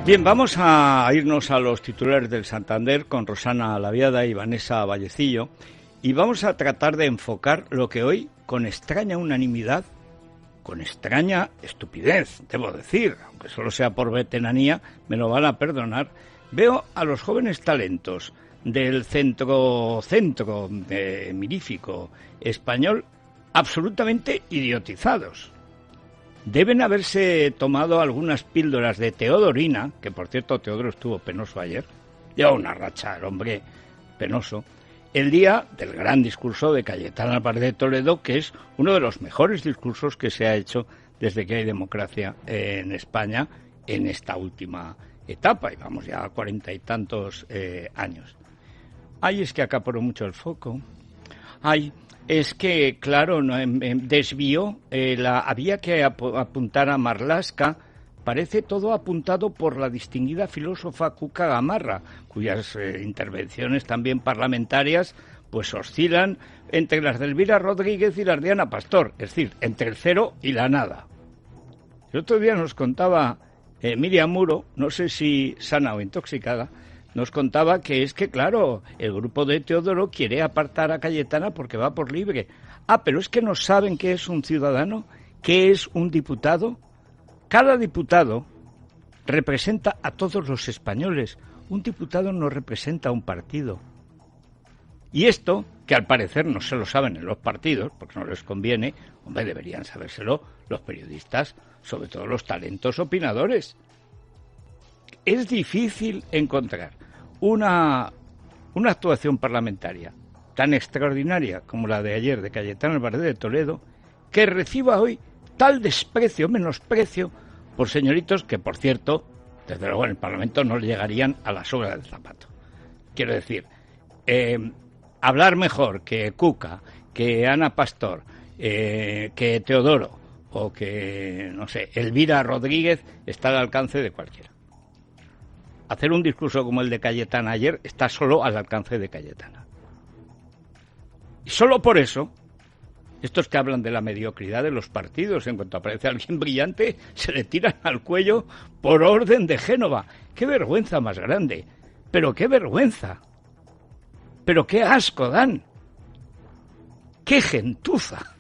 Bien, vamos a irnos a los titulares del Santander con Rosana Laviada y Vanessa Vallecillo y vamos a tratar de enfocar lo que hoy, con extraña unanimidad, con extraña estupidez, debo decir, aunque solo sea por veteranía, me lo van a perdonar, veo a los jóvenes talentos del centro mirífico español absolutamente idiotizados. Deben haberse tomado algunas píldoras de teodorina, que por cierto Teodoro estuvo penoso ayer, lleva una racha el hombre penoso, el día del gran discurso de Cayetana Álvarez de Toledo, que es uno de los mejores discursos que se ha hecho desde que hay democracia en España en esta última etapa, y vamos ya a 40 y tantos años. Ay, es que acaparó mucho el foco. Ay, es que, claro, desvió, había que apuntar a Marlaska. Parece todo apuntado por la distinguida filósofa Cuca Gamarra, cuyas intervenciones también parlamentarias pues oscilan entre las de Elvira Rodríguez y las de Ana Pastor, es decir, entre el cero y la nada. El otro día nos contaba Miriam Muro, no sé si sana o intoxicada, nos contaba que es que, claro, el grupo de Teodoro quiere apartar a Cayetana porque va por libre. Ah, pero es que no saben qué es un ciudadano, qué es un diputado. Cada diputado representa a todos los españoles. Un diputado no representa a un partido. Y esto, que al parecer no se lo saben en los partidos, porque no les conviene, hombre, deberían sabérselo los periodistas, sobre todo los talentos opinadores. Es difícil encontrar una actuación parlamentaria tan extraordinaria como la de ayer de Cayetana Álvarez de Toledo, que reciba hoy tal desprecio, menosprecio, por señoritos que, por cierto, desde luego en el Parlamento no le llegarían a la soga del zapato. Quiero decir, hablar mejor que Cuca, que Ana Pastor, que Teodoro o que, no sé, Elvira Rodríguez está al alcance de cualquiera. Hacer un discurso como el de Cayetana ayer está solo al alcance de Cayetana. Y solo por eso, estos que hablan de la mediocridad de los partidos, en cuanto aparece alguien brillante, se le tiran al cuello por orden de Génova. ¡Qué vergüenza más grande! ¡Pero qué vergüenza! ¡Pero qué asco dan! ¡Qué gentuza!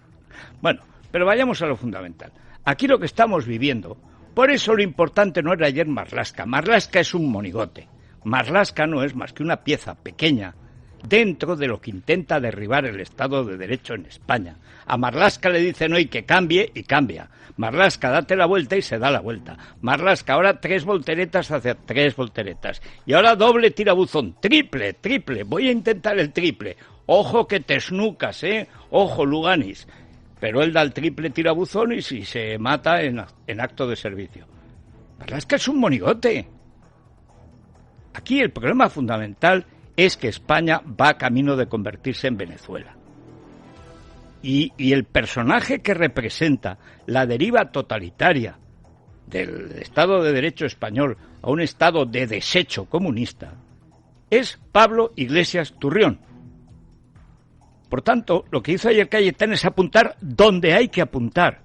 Bueno, pero vayamos a lo fundamental. Aquí lo que estamos viviendo... Por eso lo importante no era ayer Marlaska. Marlaska es un monigote. Marlaska no es más que una pieza pequeña dentro de lo que intenta derribar el Estado de Derecho en España. A Marlaska le dicen hoy que cambie y cambia. Marlaska, date la vuelta y se da la vuelta. Marlaska, ahora 3 volteretas hacia 3 volteretas. Y ahora doble tirabuzón, triple. Voy a intentar el triple. Ojo que te snucas, Ojo, Luganis. Pero él da el triple tirabuzón y si se mata en acto de servicio. Marlaska es un monigote. Aquí el problema fundamental es que España va camino de convertirse en Venezuela. Y el personaje que representa la deriva totalitaria del Estado de Derecho español a un Estado de desecho comunista es Pablo Iglesias Turrión. Por tanto, lo que hizo ayer Cayetana es apuntar donde hay que apuntar.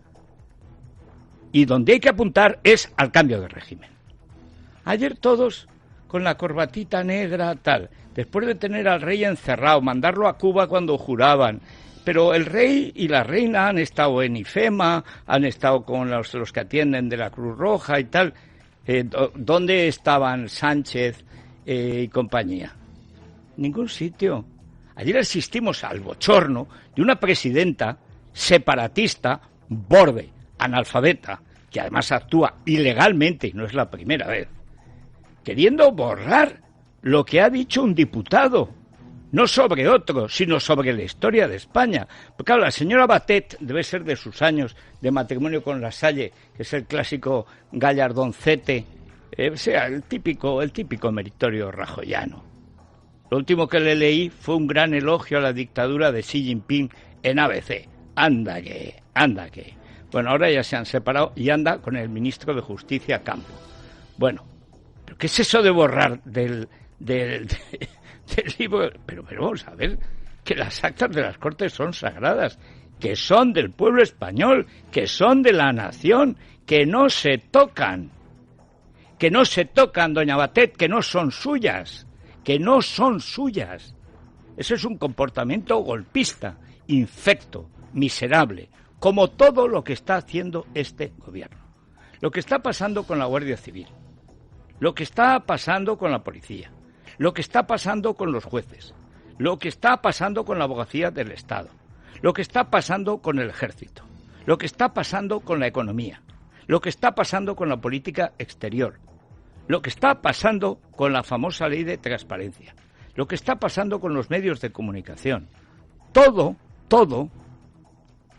Y donde hay que apuntar es al cambio de régimen. Ayer todos con la corbatita negra, tal. Después de tener al rey encerrado, mandarlo a Cuba cuando juraban. Pero el rey y la reina han estado en IFEMA, han estado con los que atienden de la Cruz Roja y tal. ¿Dónde estaban Sánchez y compañía? Ningún sitio. Ayer asistimos al bochorno de una presidenta separatista, borde, analfabeta, que además actúa ilegalmente, y no es la primera vez, queriendo borrar lo que ha dicho un diputado, no sobre otro, sino sobre la historia de España. Porque claro, la señora Batet debe ser de sus años de matrimonio con Lasalle, que es el clásico gallardoncete, o sea, el típico meritorio rajoyano. Lo último que le leí fue un gran elogio a la dictadura de Xi Jinping en ABC. Anda que. Bueno, ahora ya se han separado y anda con el ministro de Justicia Campo. Bueno, ¿pero qué es eso de borrar del libro? Pero vamos a ver, que las actas de las Cortes son sagradas, que son del pueblo español, que son de la nación, que no se tocan. que no se tocan, doña Batet, que no son suyas, que no son suyas. Eso es un comportamiento golpista, infecto, miserable, como todo lo que está haciendo este gobierno. Lo que está pasando con la Guardia Civil, lo que está pasando con la policía, lo que está pasando con los jueces, lo que está pasando con la abogacía del Estado, lo que está pasando con el ejército, lo que está pasando con la economía, lo que está pasando con la política exterior, lo que está pasando con la famosa ley de transparencia, lo que está pasando con los medios de comunicación. Todo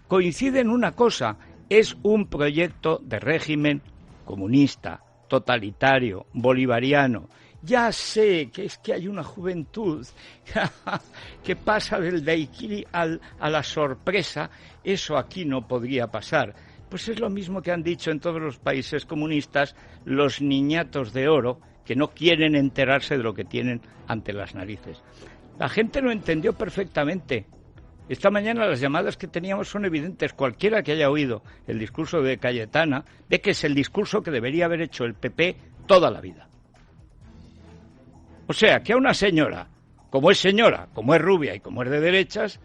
coincide en una cosa: es un proyecto de régimen comunista, totalitario, bolivariano. Ya sé que es que hay una juventud que pasa del daiquiri a la sorpresa. Eso aquí no podría pasar. Pues es lo mismo que han dicho en todos los países comunistas los niñatos de oro, que no quieren enterarse de lo que tienen ante las narices. La gente lo entendió perfectamente. Esta mañana las llamadas que teníamos son evidentes. Cualquiera que haya oído el discurso de Cayetana ve que es el discurso que debería haber hecho el PP toda la vida. O sea, que a una señora, como es rubia y como es de derechas,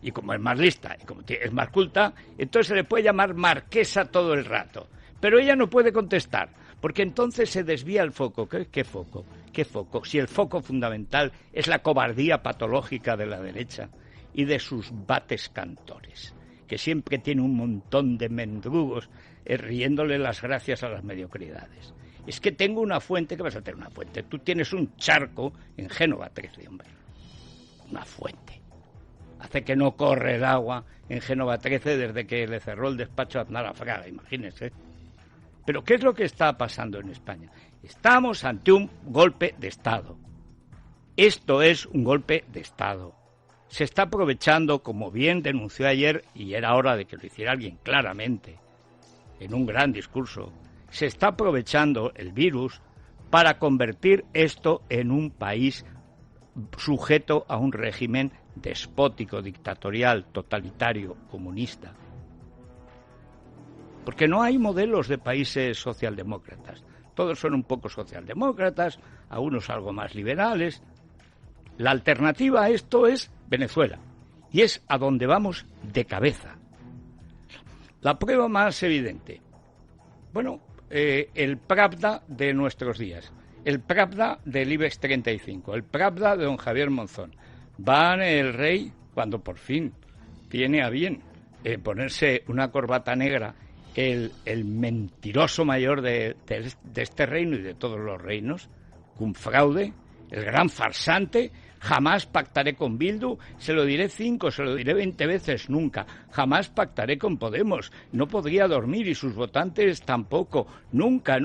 y como es más lista y como es más culta, entonces se le puede llamar marquesa todo el rato. Pero ella no puede contestar, porque entonces se desvía el foco. ¿Qué foco? ¿Qué foco? Si el foco fundamental es la cobardía patológica de la derecha y de sus bates cantores, que siempre tiene un montón de mendrugos riéndole las gracias a las mediocridades. Es que tengo una fuente. ¿Qué vas a tener una fuente? Tú tienes un charco en Génova 13, hombre. Una fuente. Hace que no corre el agua en Génova 13 desde que le cerró el despacho a Aznar a Fraga, imagínense. Pero ¿qué es lo que está pasando en España? Estamos ante un golpe de Estado. Esto es un golpe de Estado. Se está aprovechando, como bien denunció ayer, y era hora de que lo hiciera alguien claramente, en un gran discurso, se está aprovechando el virus para convertir esto en un país sujeto a un régimen despótico, dictatorial, totalitario, comunista. Porque no hay modelos de países socialdemócratas. Todos son un poco socialdemócratas, algunos algo más liberales. La alternativa a esto es Venezuela, y es a donde vamos de cabeza. La prueba más evidente, el Pravda de nuestros días, el Pravda del IBEX 35, el Pravda de don Javier Monzón. Van el rey, cuando por fin tiene a bien ponerse una corbata negra, el mentiroso mayor de este reino y de todos los reinos, un fraude, el gran farsante. Jamás pactaré con Bildu, se lo diré 5, se lo diré 20 veces, nunca. Jamás pactaré con Podemos, no podría dormir y sus votantes tampoco, nunca.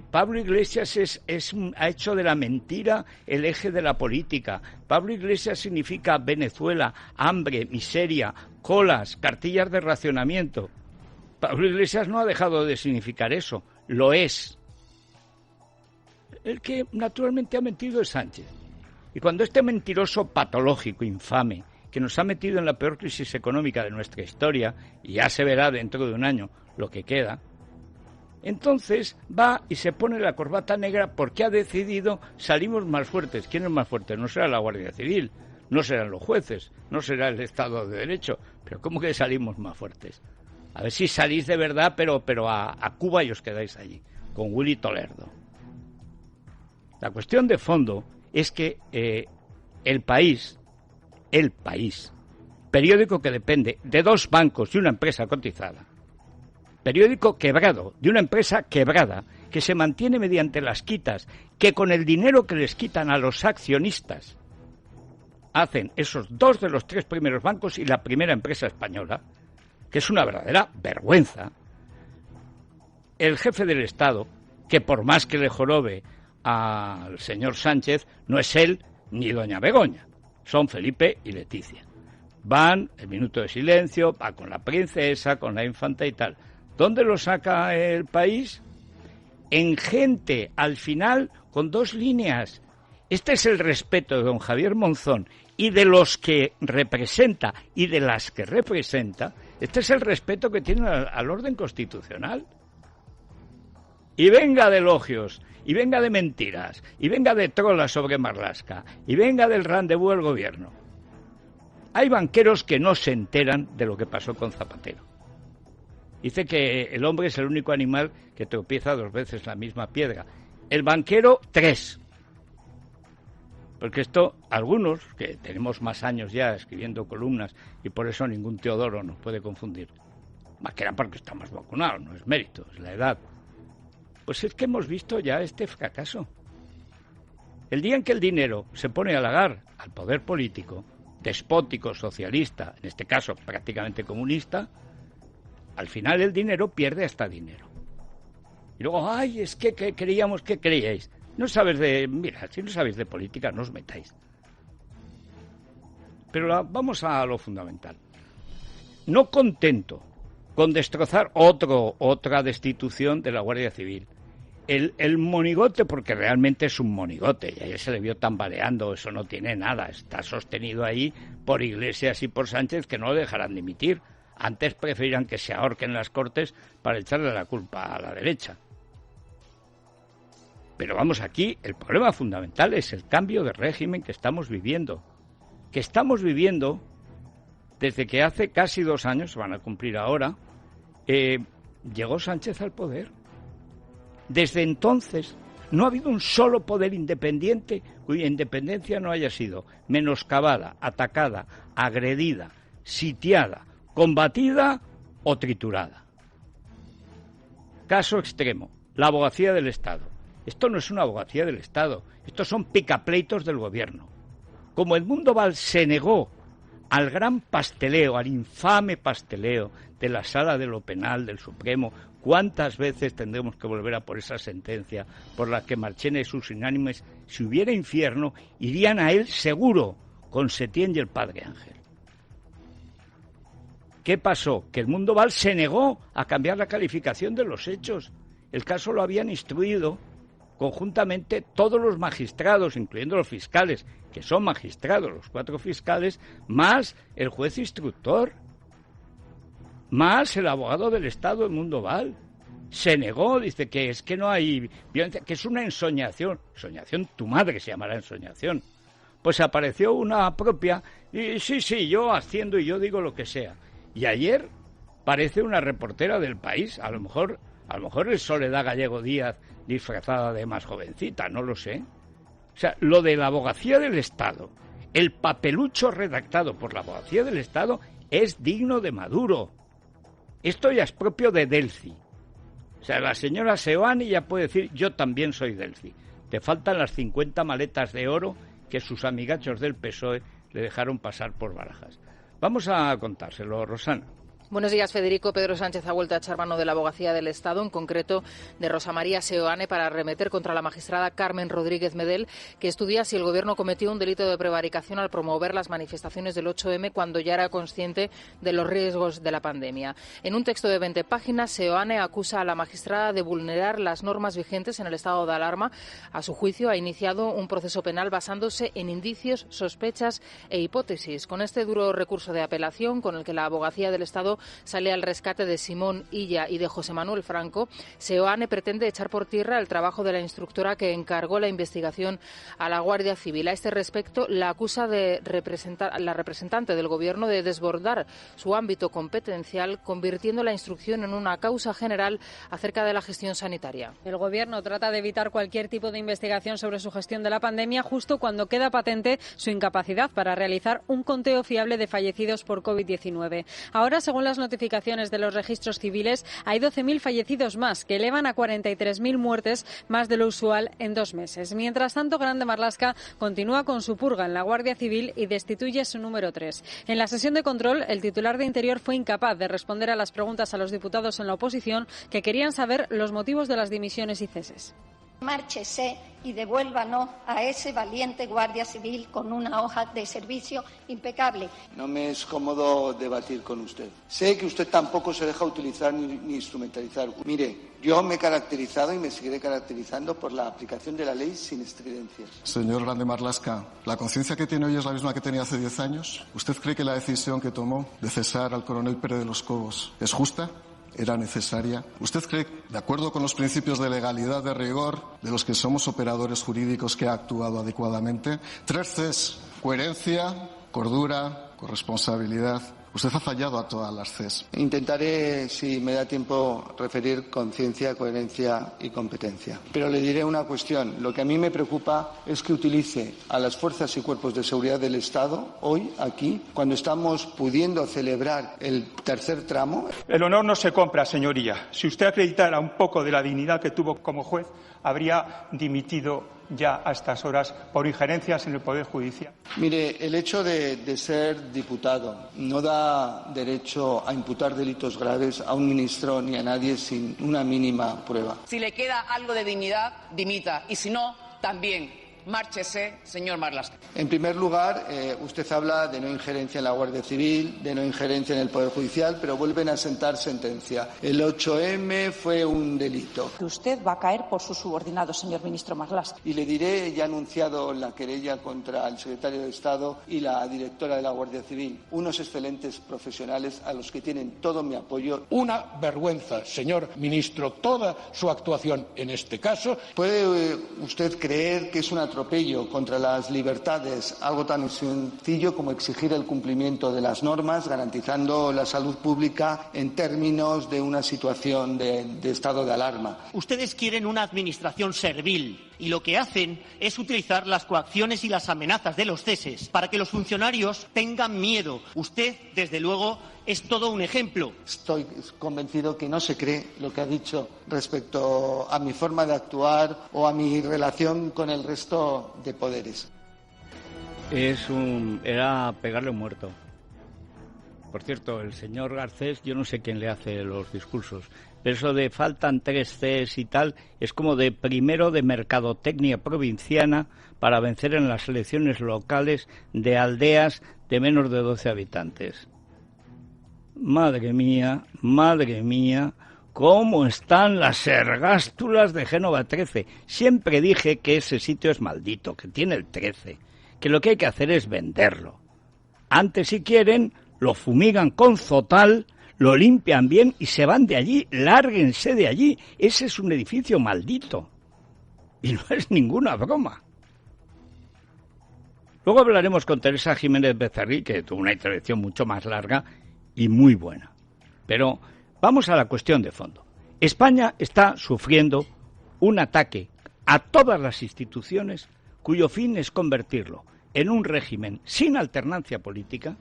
Pablo Iglesias ha hecho de la mentira el eje de la política. Pablo Iglesias significa Venezuela, hambre, miseria, colas, cartillas de racionamiento. Pablo Iglesias no ha dejado de significar eso, lo es. El que naturalmente ha mentido es Sánchez. Y cuando este mentiroso patológico, infame, que nos ha metido en la peor crisis económica de nuestra historia, y ya se verá dentro de un año lo que queda, entonces va y se pone la corbata negra porque ha decidido salimos más fuertes. ¿Quién es más fuerte? No será la Guardia Civil, no serán los jueces, no será el Estado de Derecho. Pero ¿cómo que salimos más fuertes? A ver si salís de verdad, pero a Cuba y os quedáis allí, con Willy Toledo. La cuestión de fondo es que el país, periódico que depende de 2 bancos y una empresa cotizada, periódico quebrado, de una empresa quebrada, que se mantiene mediante las quitas, que con el dinero que les quitan a los accionistas hacen esos 2 de los 3 primeros bancos y la primera empresa española, que es una verdadera vergüenza. El jefe del Estado, que por más que le jorobe al señor Sánchez, no es él ni doña Begoña, son Felipe y Leticia. Van, el minuto de silencio, va con la princesa, con la infanta y tal. ¿Dónde lo saca el país? En gente, al final, con 2 líneas. Este es el respeto de don Javier Monzón y de los que representa y de las que representa. Este es el respeto que tiene al orden constitucional. y venga de elogios, y venga de mentiras, y venga de trolas sobre Marlaska, y venga del rendezvous del gobierno. Hay banqueros que no se enteran de lo que pasó con Zapatero. Dice que el hombre es el único animal que tropieza 2 veces la misma piedra. El banquero 3. Porque esto, algunos, que tenemos más años ya escribiendo columnas, y por eso ningún Teodoro nos puede confundir, más que era porque estamos vacunados, no es mérito, es la edad. Pues es que hemos visto ya este fracaso. El día en que el dinero se pone a halagar al poder político, despótico, socialista, en este caso prácticamente comunista, al final el dinero pierde hasta dinero. Y luego, ay, es que creíamos que creíais. No sabes mira, si no sabéis de política, no os metáis. Pero vamos a lo fundamental. No contento con destrozar otra destitución de la Guardia Civil, el monigote, porque realmente es un monigote, y ayer se le vio tambaleando, eso no tiene nada, está sostenido ahí por Iglesias y por Sánchez, que no lo dejarán dimitir. Antes preferirán que se ahorquen las Cortes para echarle la culpa a la derecha. Pero vamos, aquí el problema fundamental es el cambio de régimen que estamos viviendo desde que hace casi 2 años, se van a cumplir ahora, llegó Sánchez al poder. Desde entonces no ha habido un solo poder independiente cuya independencia no haya sido menoscabada, atacada, agredida, sitiada, combatida o triturada. Caso extremo, la abogacía del Estado. Esto no es una abogacía del Estado, estos son picapleitos del gobierno. Como Edmundo Val se negó al gran pasteleo, al infame pasteleo de la Sala de lo Penal del Supremo, ¿cuántas veces tendremos que volver a por esa sentencia por la que Marchena y sus unánimes, si hubiera infierno, irían a él seguro, con Setién y el Padre Ángel? ¿Qué pasó? Que Edmundo Val se negó a cambiar la calificación de los hechos. El caso lo habían instruido conjuntamente todos los magistrados, incluyendo los fiscales, que son magistrados, los 4 fiscales, más el juez instructor, más el abogado del Estado, Edmundo Val. Se negó, dice que es que no hay violencia, que es una ensoñación. Ensoñación, tu madre se llamará ensoñación. Pues apareció una propia, y sí, yo haciendo y yo digo lo que sea. Y ayer parece una reportera del País, a lo mejor es Soledad Gallego Díaz disfrazada de más jovencita, no lo sé. O sea, lo de la abogacía del Estado, el papelucho redactado por la abogacía del Estado es digno de Maduro. Esto ya es propio de Delci. O sea, la señora Seoane ya puede decir, yo también soy Delci. Te faltan las 50 maletas de oro que sus amigachos del PSOE le dejaron pasar por Barajas. Vamos a contárselo, Rosana. Buenos días, Federico. Pedro Sánchez ha vuelto a echar mano de la abogacía del Estado, en concreto de Rosa María Seoane, para arremeter contra la magistrada Carmen Rodríguez Medel, que estudia si el Gobierno cometió un delito de prevaricación al promover las manifestaciones del 8M cuando ya era consciente de los riesgos de la pandemia. En un texto de 20 páginas, Seoane acusa a la magistrada de vulnerar las normas vigentes en el estado de alarma. A su juicio, ha iniciado un proceso penal basándose en indicios, sospechas e hipótesis. Con este duro recurso de apelación, con el que la abogacía del Estado sale al rescate de Simón Illa y de José Manuel Franco, Seoane pretende echar por tierra el trabajo de la instructora que encargó la investigación a la Guardia Civil. A este respecto, la acusa la representante del Gobierno de desbordar su ámbito competencial, convirtiendo la instrucción en una causa general acerca de la gestión sanitaria. El Gobierno trata de evitar cualquier tipo de investigación sobre su gestión de la pandemia justo cuando queda patente su incapacidad para realizar un conteo fiable de fallecidos por COVID-19. Ahora, según las notificaciones de los registros civiles, hay 12.000 fallecidos más, que elevan a 43.000 muertes, más de lo usual en 2 meses. Mientras tanto, Grande Marlaska continúa con su purga en la Guardia Civil y destituye su número 3. En la sesión de control, el titular de Interior fue incapaz de responder a las preguntas a los diputados en la oposición que querían saber los motivos de las dimisiones y ceses. Márchese y devuélvanos a ese valiente Guardia Civil con una hoja de servicio impecable. No me es cómodo debatir con usted. Sé que usted tampoco se deja utilizar ni instrumentalizar. Mire, yo me he caracterizado y me seguiré caracterizando por la aplicación de la ley sin estridencias. Señor Grande Marlaska, ¿la conciencia que tiene hoy es la misma que tenía hace 10 años? ¿Usted cree que la decisión que tomó de cesar al coronel Pérez de los Cobos es justa? era necesaria? ¿Usted cree, de acuerdo con los principios de legalidad, de rigor, de los que somos operadores jurídicos, que ha actuado adecuadamente? 3 Cs: coherencia, cordura, corresponsabilidad. Usted ha fallado a todas las Cs. Intentaré, si me da tiempo, referir conciencia, coherencia y competencia. Pero le diré una cuestión. Lo que a mí me preocupa es que utilice a las fuerzas y cuerpos de seguridad del Estado hoy, aquí, cuando estamos pudiendo celebrar el tercer tramo. El honor no se compra, señoría. Si usted acreditara un poco de la dignidad que tuvo como juez, habría dimitido ya a estas horas por injerencias en el Poder Judicial. Mire, el hecho de ser diputado no da derecho a imputar delitos graves a un ministro ni a nadie sin una mínima prueba. Si le queda algo de dignidad, dimita. Y si no, también. Márchese, señor Marlaska. En primer lugar, usted habla de no injerencia en la Guardia Civil, de no injerencia en el Poder Judicial, pero vuelven a sentar sentencia. El 8M fue un delito. Que usted va a caer por su subordinado, señor ministro Marlaska. Y le diré, ya he anunciado la querella contra el secretario de Estado y la directora de la Guardia Civil, unos excelentes profesionales a los que tienen todo mi apoyo. Una vergüenza, señor ministro, toda su actuación en este caso. ¿Puede usted creer que es un atropello contra las libertades, algo tan sencillo como exigir el cumplimiento de las normas, garantizando la salud pública en términos de una situación de estado de alarma? Ustedes quieren una administración servil y lo que hacen es utilizar las coacciones y las amenazas de los ceses para que los funcionarios tengan miedo. Usted, desde luego, es todo un ejemplo. Estoy convencido que no se cree lo que ha dicho respecto a mi forma de actuar o a mi relación con el resto de poderes. Era pegarle un muerto. Por cierto, el señor Garcés, yo no sé quién le hace los discursos, pero eso de faltan 3 Cs y tal, es como de primero de mercadotecnia provinciana para vencer en las elecciones locales de aldeas de menos de 12 habitantes. Madre mía, cómo están las ergástulas de Génova 13. Siempre dije que ese sitio es maldito, que tiene el 13, que lo que hay que hacer es venderlo. Antes, si quieren, lo fumigan con Zotal, lo limpian bien y se van de allí, lárguense de allí. Ese es un edificio maldito. Y no es ninguna broma. Luego hablaremos con Teresa Jiménez Becerril, que tuvo una intervención mucho más larga y muy buena. Pero vamos a la cuestión de fondo. España está sufriendo un ataque a todas las instituciones cuyo fin es convertirlo en un régimen sin alternancia política,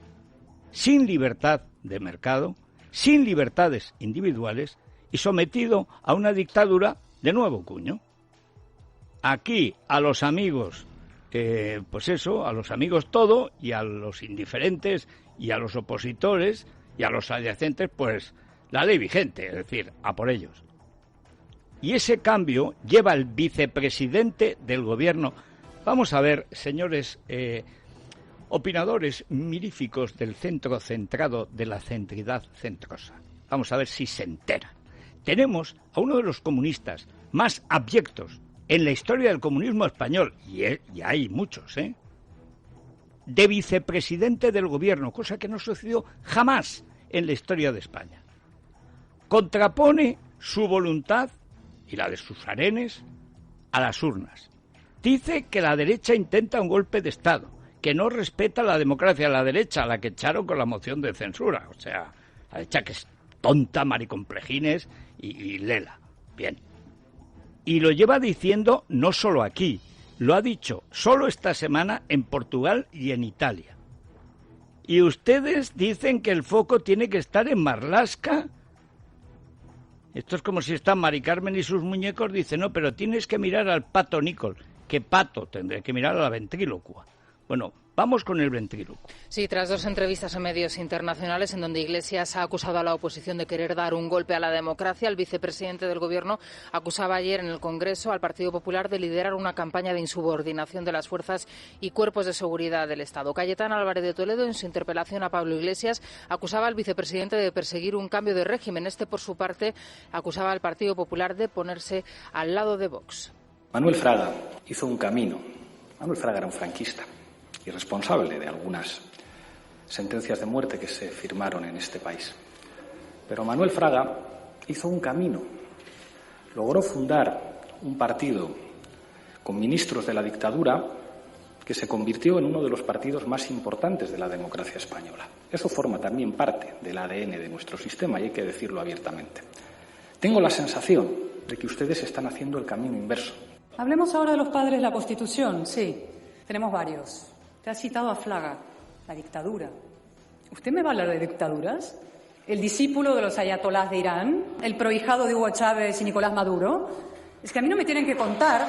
sin libertad de mercado, sin libertades individuales y sometido a una dictadura de nuevo cuño. Aquí a los amigos, a los amigos todo, y a los indiferentes y a los opositores y a los adyacentes, pues la ley vigente, es decir, a por ellos. Y ese cambio lleva el vicepresidente del gobierno. Vamos a ver, señores opinadores miríficos del centro centrado de la centridad centrosa. Vamos a ver si se enteran. Tenemos a uno de los comunistas más abyectos en la historia del comunismo español, y hay muchos, de vicepresidente del gobierno, cosa que no sucedió jamás en la historia de España. Contrapone su voluntad y la de sus arenes a las urnas. Dice que la derecha intenta un golpe de Estado, que no respeta la democracia, la derecha, a la que echaron con la moción de censura. O sea, la derecha que es tonta, maricomplejines y lela. Bien. Y lo lleva diciendo no solo aquí, lo ha dicho solo esta semana en Portugal y en Italia. Y ustedes dicen que el foco tiene que estar en Marlaska. Esto es como si están Mari Carmen y sus muñecos, dicen, no, pero tienes que mirar al pato Nicol. ¿Qué pato? Tendré que mirar a la ventrílocua. Bueno, vamos con el ventríloco. Sí, tras 2 entrevistas en medios internacionales en donde Iglesias ha acusado a la oposición de querer dar un golpe a la democracia, el vicepresidente del Gobierno acusaba ayer en el Congreso al Partido Popular de liderar una campaña de insubordinación de las fuerzas y cuerpos de seguridad del Estado. Cayetana Álvarez de Toledo, en su interpelación a Pablo Iglesias, acusaba al vicepresidente de perseguir un cambio de régimen. Este, por su parte, acusaba al Partido Popular de ponerse al lado de Vox. Manuel Fraga hizo un camino. Manuel Fraga era un franquista y responsable de algunas sentencias de muerte que se firmaron en este país. Pero Manuel Fraga hizo un camino. Logró fundar un partido con ministros de la dictadura que se convirtió en uno de los partidos más importantes de la democracia española. Eso forma también parte del ADN de nuestro sistema y hay que decirlo abiertamente. Tengo la sensación de que ustedes están haciendo el camino inverso. Hablemos ahora de los padres de la Constitución. Sí, tenemos varios. Te ha citado a Fraga, la dictadura. ¿Usted me va a hablar de dictaduras? ¿El discípulo de los ayatolás de Irán? ¿El prohijado de Hugo Chávez y Nicolás Maduro? Es que a mí no me tienen que contar,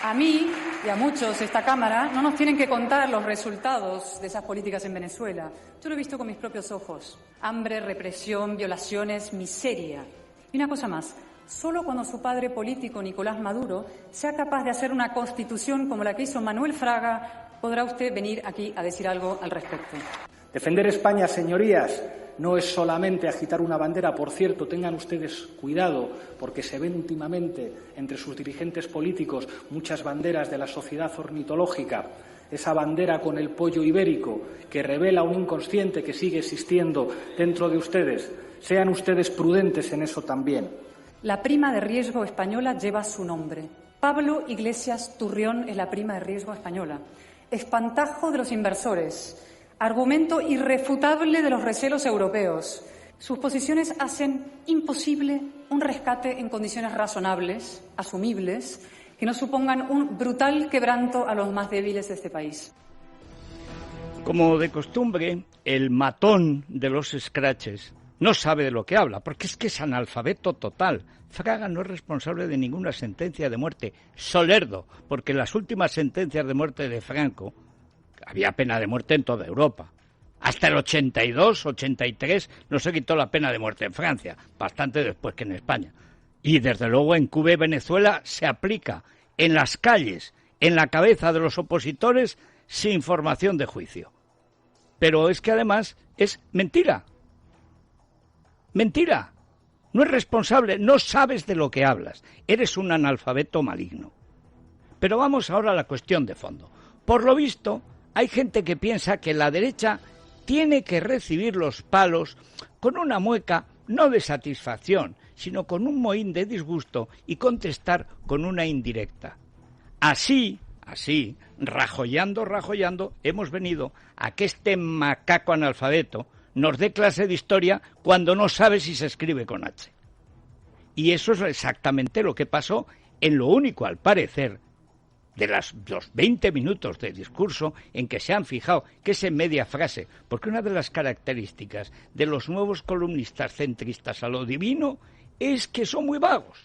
a mí y a muchos de esta Cámara, no nos tienen que contar los resultados de esas políticas en Venezuela. Yo lo he visto con mis propios ojos. Hambre, represión, violaciones, miseria. Y una cosa más. Solo cuando su padre político, Nicolás Maduro, sea capaz de hacer una constitución como la que hizo Manuel Fraga, podrá usted venir aquí a decir algo al respecto. Defender España, señorías, no es solamente agitar una bandera. Por cierto, tengan ustedes cuidado, porque se ven últimamente entre sus dirigentes políticos muchas banderas de la sociedad ornitológica. Esa bandera con el pollo ibérico que revela un inconsciente que sigue existiendo dentro de ustedes. Sean ustedes prudentes en eso también. La prima de riesgo española lleva su nombre. Pablo Iglesias Turrión es la prima de riesgo española. Espantajo de los inversores. Argumento irrefutable de los recelos europeos. Sus posiciones hacen imposible un rescate en condiciones razonables, asumibles, que no supongan un brutal quebranto a los más débiles de este país. Como de costumbre, el matón de los scratches no sabe de lo que habla, porque es analfabeto total. Fraga no es responsable de ninguna sentencia de muerte. Solerdo, porque en las últimas sentencias de muerte de Franco había pena de muerte en toda Europa. Hasta el 82, 83 no se quitó la pena de muerte en Francia, bastante después que en España. Y desde luego en Cuba y Venezuela se aplica en las calles, en la cabeza de los opositores, sin formación de juicio. Pero es que además es mentira. Mentira. No es responsable, no sabes de lo que hablas. Eres un analfabeto maligno. Pero vamos ahora a la cuestión de fondo. Por lo visto, hay gente que piensa que la derecha tiene que recibir los palos con una mueca no de satisfacción, sino con un mohín de disgusto y contestar con una indirecta. Así, rajoyando, hemos venido a que este macaco analfabeto nos dé clase de historia cuando no sabe si se escribe con H. Y eso es exactamente lo que pasó en lo único, al parecer, de los 20 minutos de discurso en que se han fijado, que es en media frase, porque una de las características de los nuevos columnistas centristas a lo divino es que son muy vagos,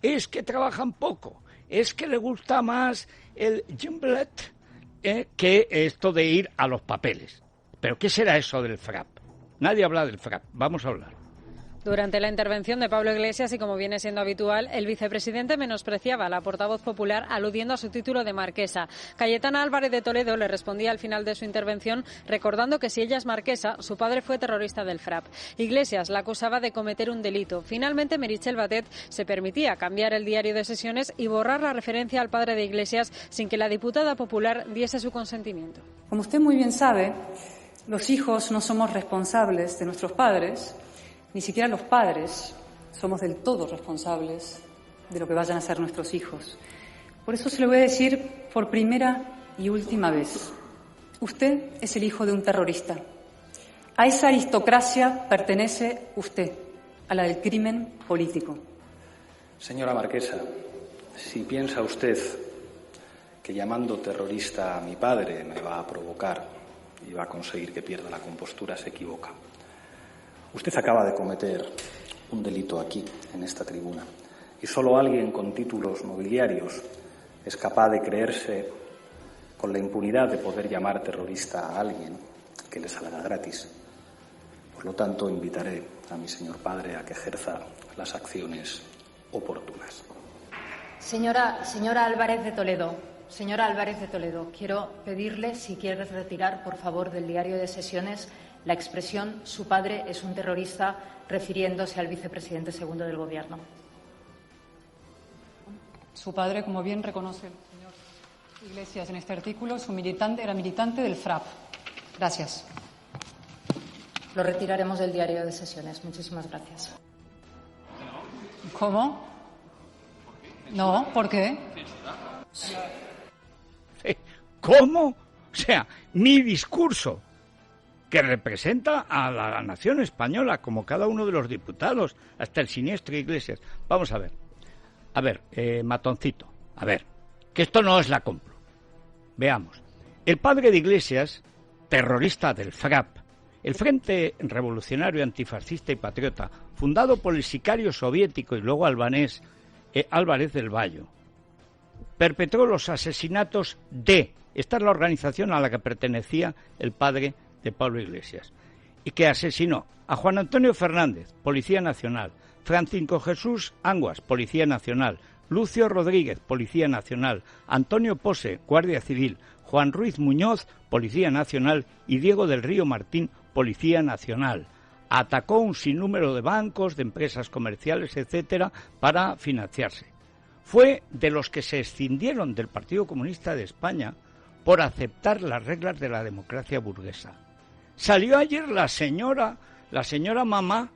es que trabajan poco, es que le gusta más el gimblet que esto de ir a los papeles. ¿Pero qué será eso del FRAP? Nadie habla del FRAP. Vamos a hablar. Durante la intervención de Pablo Iglesias, y como viene siendo habitual, el vicepresidente menospreciaba a la portavoz popular aludiendo a su título de marquesa. Cayetana Álvarez de Toledo le respondía al final de su intervención recordando que si ella es marquesa, su padre fue terrorista del FRAP. Iglesias la acusaba de cometer un delito. Finalmente, Meritxell Batet se permitía cambiar el diario de sesiones y borrar la referencia al padre de Iglesias sin que la diputada popular diese su consentimiento. Como usted muy bien sabe, los hijos no somos responsables de nuestros padres. Ni siquiera los padres somos del todo responsables de lo que vayan a hacer nuestros hijos. Por eso se lo voy a decir por primera y última vez. Usted es el hijo de un terrorista. A esa aristocracia pertenece usted, a la del crimen político. Señora marquesa, si piensa usted que llamando terrorista a mi padre me va a provocar y va a conseguir que pierda la compostura, se equivoca. Usted acaba de cometer un delito aquí, en esta tribuna, y solo alguien con títulos nobiliarios es capaz de creerse con la impunidad de poder llamar terrorista a alguien que le salga gratis. Por lo tanto, invitaré a mi señor padre a que ejerza las acciones oportunas. Señora Álvarez de Toledo, quiero pedirle si quiere retirar, por favor, del diario de sesiones la expresión «su padre es un terrorista», refiriéndose al vicepresidente segundo del Gobierno. Su padre, como bien reconoce el señor Iglesias en este artículo, era militante del FRAP. Gracias. Lo retiraremos del diario de sesiones. Muchísimas gracias. ¿Cómo? No, ¿por qué? ¿Cómo? O sea, mi discurso, que representa a la nación española, como cada uno de los diputados, hasta el siniestro Iglesias. Vamos a ver, matoncito, a ver, que esto no es la Complu. Veamos. El padre de Iglesias, terrorista del FRAP, el Frente Revolucionario Antifascista y Patriota, fundado por el sicario soviético y luego albanés Álvarez del Valle, perpetró los asesinatos de... Esta es la organización a la que pertenecía el padre de Pablo Iglesias, y que asesinó a Juan Antonio Fernández, Policía Nacional, Francisco Jesús Anguas, Policía Nacional, Lucio Rodríguez, Policía Nacional, Antonio Pose, Guardia Civil, Juan Ruiz Muñoz, Policía Nacional, y Diego del Río Martín, Policía Nacional. Atacó un sinnúmero de bancos, de empresas comerciales, etcétera, para financiarse. Fue de los que se escindieron del Partido Comunista de España por aceptar las reglas de la democracia burguesa. Salió ayer la señora mamá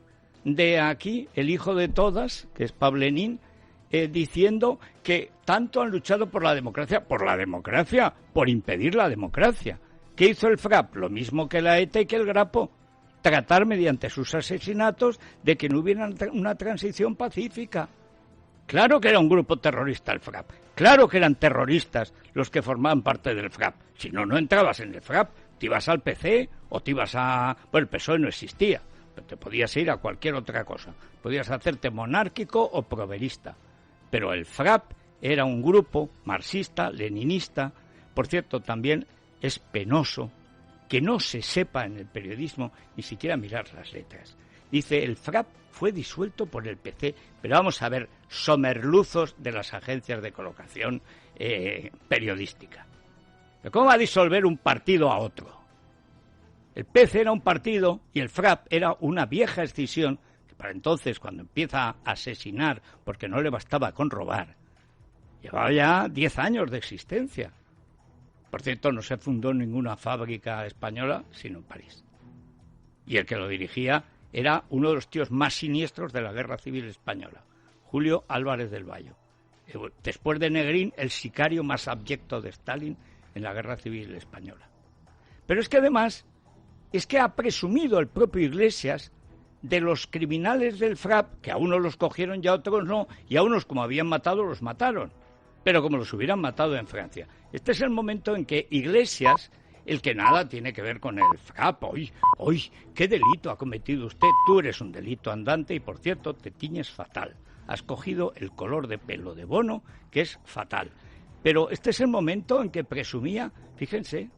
de aquí, el hijo de todas, que es Pablenín, diciendo que tanto han luchado por la democracia, por impedir la democracia. ¿Qué hizo el FRAP? Lo mismo que la ETA y que el Grapo, tratar mediante sus asesinatos de que no hubiera una transición pacífica. Claro que era un grupo terrorista el FRAP, claro que eran terroristas los que formaban parte del FRAP. Si no, no entrabas en el FRAP, te ibas al PC o te ibas a... Bueno, el PSOE no existía, pero te podías ir a cualquier otra cosa. Podías hacerte monárquico o proverista. Pero el FRAP era un grupo marxista, leninista. Por cierto, también es penoso que no se sepa en el periodismo ni siquiera mirar las letras. Dice, el FRAP fue disuelto por el PC, pero vamos a ver, somerluzos de las agencias de colocación periodística. ¿Pero cómo va a disolver un partido a otro? El PC era un partido y el FRAP era una vieja escisión que para entonces, cuando empieza a asesinar, porque no le bastaba con robar, llevaba ya 10 años de existencia. Por cierto, no se fundó ninguna fábrica española, sino en París. Y el que lo dirigía era uno de los tíos más siniestros de la Guerra Civil Española, Julio Álvarez del Valle. Después de Negrín, el sicario más abyecto de Stalin en la Guerra Civil Española. Pero es que además, ha presumido el propio Iglesias de los criminales del FRAP, que a unos los cogieron y a otros no, y a unos como habían matado, los mataron, pero como los hubieran matado en Francia. Este es el momento en que Iglesias, el que nada tiene que ver con el FRAP, hoy, ¿qué delito ha cometido usted? Tú eres un delito andante y, por cierto, te tiñes fatal. Has cogido el color de pelo de Bono, que es fatal. Pero este es el momento en que presumía, fíjense.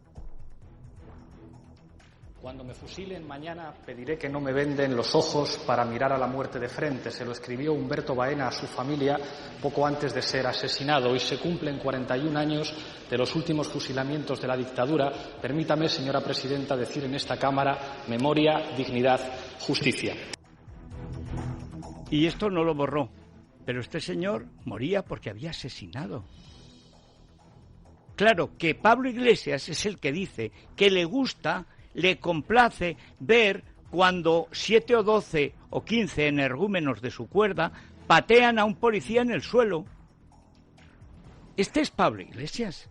Cuando me fusilen mañana pediré que no me venden los ojos para mirar a la muerte de frente. Se lo escribió Humberto Baena a su familia poco antes de ser asesinado. Hoy se cumplen 41 años de los últimos fusilamientos de la dictadura. Permítame, señora presidenta, decir en esta Cámara: memoria, dignidad, justicia. Y esto no lo borró, pero este señor moría porque había asesinado. Claro, que Pablo Iglesias es el que dice que le gusta, le complace ver cuando 7 o 12 o 15 energúmenos de su cuerda patean a un policía en el suelo. Este es Pablo Iglesias.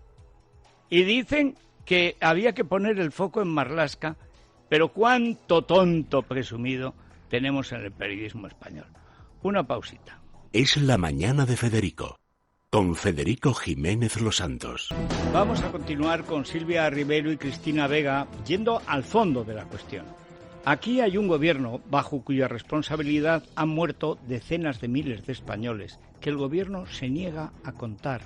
Y dicen que había que poner el foco en Marlaska, pero cuánto tonto presumido tenemos en el periodismo español. Una pausita. Es la mañana de Federico, con Federico Jiménez Los Santos. Vamos a continuar con Silvia Rivero y Cristina Vega, yendo al fondo de la cuestión. Aquí hay un gobierno bajo cuya responsabilidad han muerto decenas de miles de españoles, que el gobierno se niega a contar.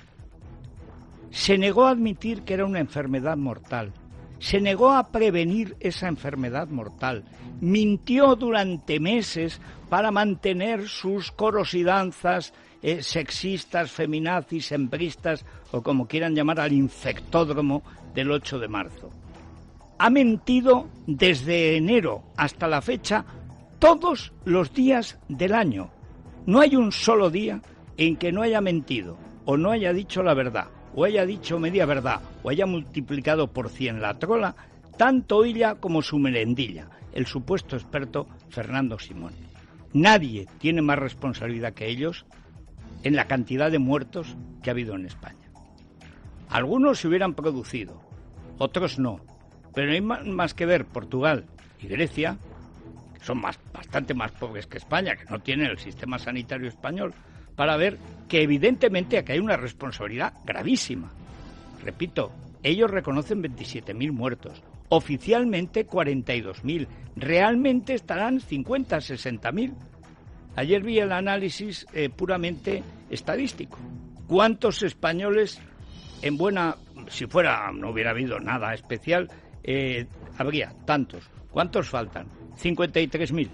Se negó a admitir que era una enfermedad mortal. Se negó a prevenir esa enfermedad mortal. Mintió durante meses para mantener sus coros y danzas sexistas, feminazis, hembristas, o como quieran llamar al infectódromo del 8 de marzo. Ha mentido desde enero hasta la fecha todos los días del año. No hay un solo día en que no haya mentido, o no haya dicho la verdad, o haya dicho media verdad, o haya multiplicado por 100 la trola, tanto ella como su merendilla, el supuesto experto Fernando Simón. Nadie tiene más responsabilidad que ellos en la cantidad de muertos que ha habido en España. Algunos se hubieran producido, otros no. Pero hay más que ver Portugal y Grecia, que son bastante más pobres que España, que no tienen el sistema sanitario español, para ver que evidentemente aquí hay una responsabilidad gravísima. Repito, ellos reconocen 27.000 muertos, oficialmente 42.000, realmente estarán 50, 60.000. Ayer vi el análisis puramente estadístico. ¿Cuántos españoles si no hubiera habido nada especial, habría tantos? ¿Cuántos faltan? 53.000.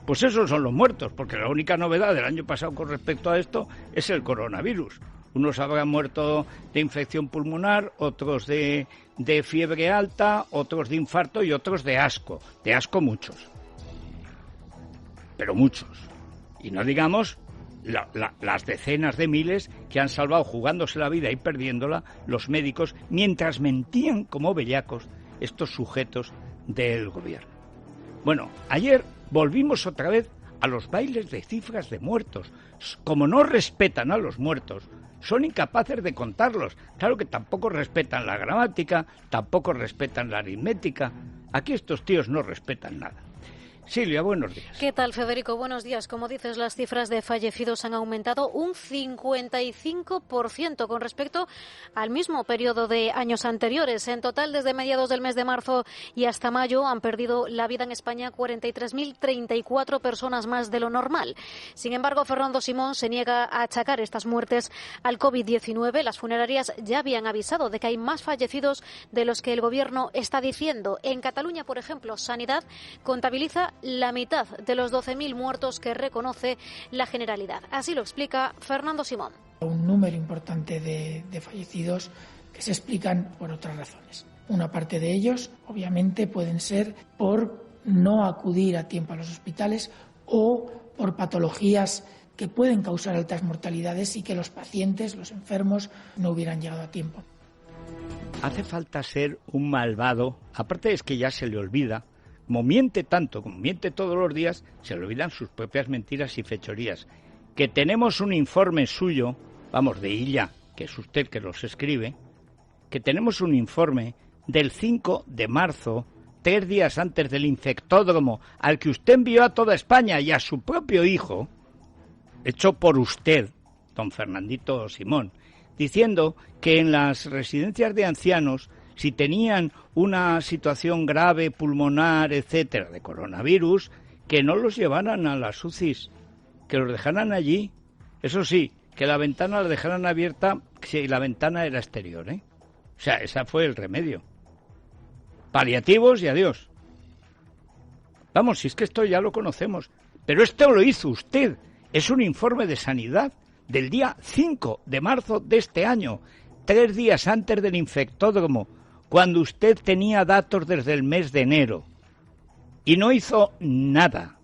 Pues esos son los muertos, porque la única novedad del año pasado con respecto a esto es el coronavirus. Unos habrán muerto de infección pulmonar, otros de fiebre alta, otros de infarto y otros de asco. De asco muchos. Pero muchos. Y no digamos las decenas de miles que han salvado jugándose la vida y perdiéndola los médicos mientras mentían como bellacos estos sujetos del gobierno. Bueno, ayer volvimos otra vez a los bailes de cifras de muertos. Como no respetan a los muertos, son incapaces de contarlos. Claro que tampoco respetan la gramática, tampoco respetan la aritmética. Aquí estos tíos no respetan nada. Silvia, buenos días. ¿Qué tal, Federico? Buenos días. Como dices, las cifras de fallecidos han aumentado un 55% con respecto al mismo periodo de años anteriores. En total, desde mediados del mes de marzo y hasta mayo, han perdido la vida en España 43.034 personas más de lo normal. Sin embargo, Fernando Simón se niega a achacar estas muertes al COVID-19. Las funerarias ya habían avisado de que hay más fallecidos de los que el Gobierno está diciendo. En Cataluña, por ejemplo, Sanidad contabiliza la mitad de los 12.000 muertos que reconoce la Generalidad. Así lo explica Fernando Simón. Un número importante de fallecidos que se explican por otras razones. Una parte de ellos, obviamente, pueden ser por no acudir a tiempo a los hospitales o por patologías que pueden causar altas mortalidades y que los pacientes, los enfermos, no hubieran llegado a tiempo. Hace falta ser un malvado, aparte es que ya se le olvida. Como miente tanto, como miente todos los días, se le olvidan sus propias mentiras y fechorías. Que tenemos un informe suyo, de Illa, que es usted que los escribe, que tenemos un informe del 5 de marzo, 3 días antes del infectódromo, al que usted envió a toda España y a su propio hijo, hecho por usted, don Fernandito Simón, diciendo que en las residencias de ancianos, si tenían una situación grave, pulmonar, etcétera, de coronavirus, que no los llevaran a las UCIs, que los dejaran allí. Eso sí, que la ventana la dejaran abierta si la ventana era exterior, O sea, ese fue el remedio. Paliativos y adiós. Si es que esto ya lo conocemos. Pero esto lo hizo usted. Es un informe de sanidad del día 5 de marzo de este año, 3 días antes del infectódromo, cuando usted tenía datos desde el mes de enero. Y no hizo nada.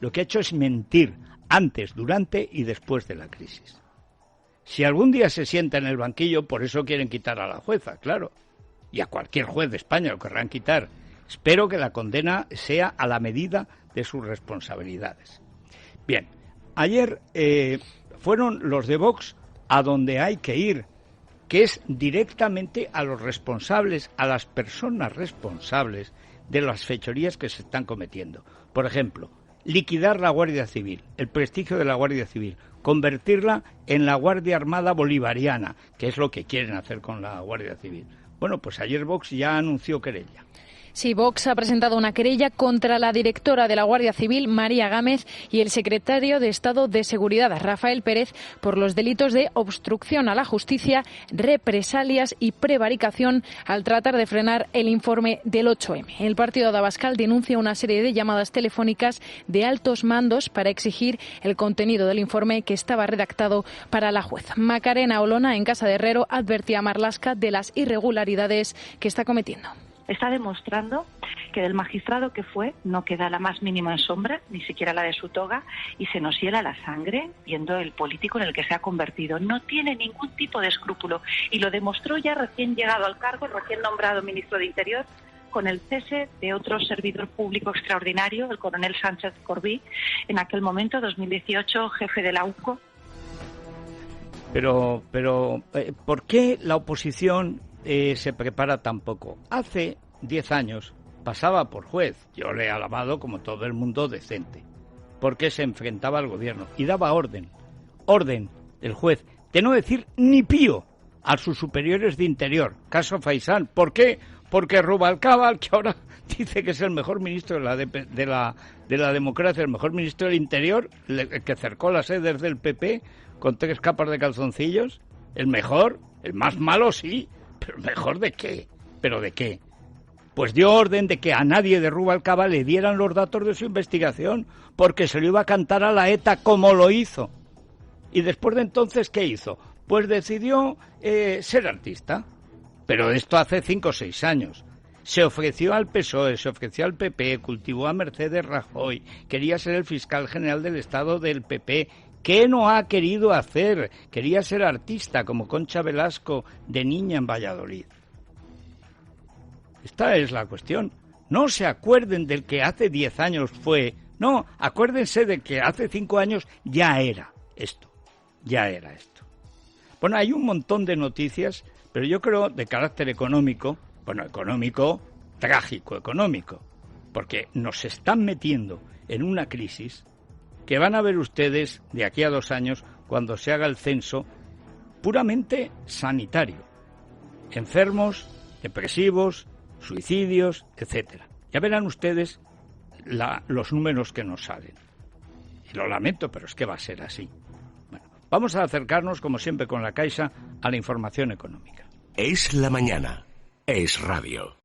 Lo que ha hecho es mentir antes, durante y después de la crisis. Si algún día se sienta en el banquillo, por eso quieren quitar a la jueza, claro. Y a cualquier juez de España lo querrán quitar. Espero que la condena sea a la medida de sus responsabilidades. Bien, ayer fueron los de Vox a donde hay que ir, que es directamente a los responsables, a las personas responsables de las fechorías que se están cometiendo. Por ejemplo, liquidar la Guardia Civil, el prestigio de la Guardia Civil, convertirla en la Guardia Armada Bolivariana, que es lo que quieren hacer con la Guardia Civil. Bueno, pues ayer Vox ya anunció querella. Sí, Vox ha presentado una querella contra la directora de la Guardia Civil, María Gámez, y el secretario de Estado de Seguridad, Rafael Pérez, por los delitos de obstrucción a la justicia, represalias y prevaricación al tratar de frenar el informe del 8M. El partido de Abascal denuncia una serie de llamadas telefónicas de altos mandos para exigir el contenido del informe que estaba redactado para la juez. Macarena Olona, en Casa de Herrero, advertía a Marlaska de las irregularidades que está cometiendo. Está demostrando que del magistrado que fue no queda la más mínima sombra, ni siquiera la de su toga, y se nos hiela la sangre viendo el político en el que se ha convertido. No tiene ningún tipo de escrúpulo y lo demostró ya recién llegado al cargo, recién nombrado ministro de Interior, con el cese de otro servidor público extraordinario, el coronel Sánchez Corbí, en aquel momento, 2018, jefe de la UCO. Pero ¿por qué la oposición se prepara tan poco? Hace 10 años pasaba por juez. Yo le he alabado, como todo el mundo, decente, porque se enfrentaba al gobierno y daba orden el juez, de no decir ni pío a sus superiores de interior. Caso Faisán. ¿Por qué? Porque Rubalcaba, que ahora dice que es el mejor ministro de la democracia, el mejor ministro del interior, que cercó las sedes del PP con 3 capas de calzoncillos, el mejor, el más malo sí, pero el mejor ¿de qué? ¿Pero de qué? Pues dio orden de que a nadie de Rubalcaba le dieran los datos de su investigación, porque se lo iba a cantar a la ETA como lo hizo. Y después de entonces, ¿qué hizo? Pues decidió ser artista. Pero esto hace 5 o 6 años. Se ofreció al PSOE, se ofreció al PP, cultivó a Mercedes Rajoy, quería ser el fiscal general del Estado del PP. ¿Qué no ha querido hacer? Quería ser artista, como Concha Velasco, de niña en Valladolid. Esta es la cuestión. No se acuerden del que hace 10 años fue. No, acuérdense de que hace 5 años ya era esto. Ya era esto. Bueno, hay un montón de noticias, pero yo creo de carácter económico, trágico económico, porque nos están metiendo en una crisis que van a ver ustedes de aquí a 2 años cuando se haga el censo puramente sanitario. Enfermos, depresivos, suicidios, etcétera. Ya verán ustedes los números que nos salen. Y lo lamento, pero es que va a ser así. Bueno, vamos a acercarnos, como siempre con la Caixa, a la información económica. Es la mañana. Es radio.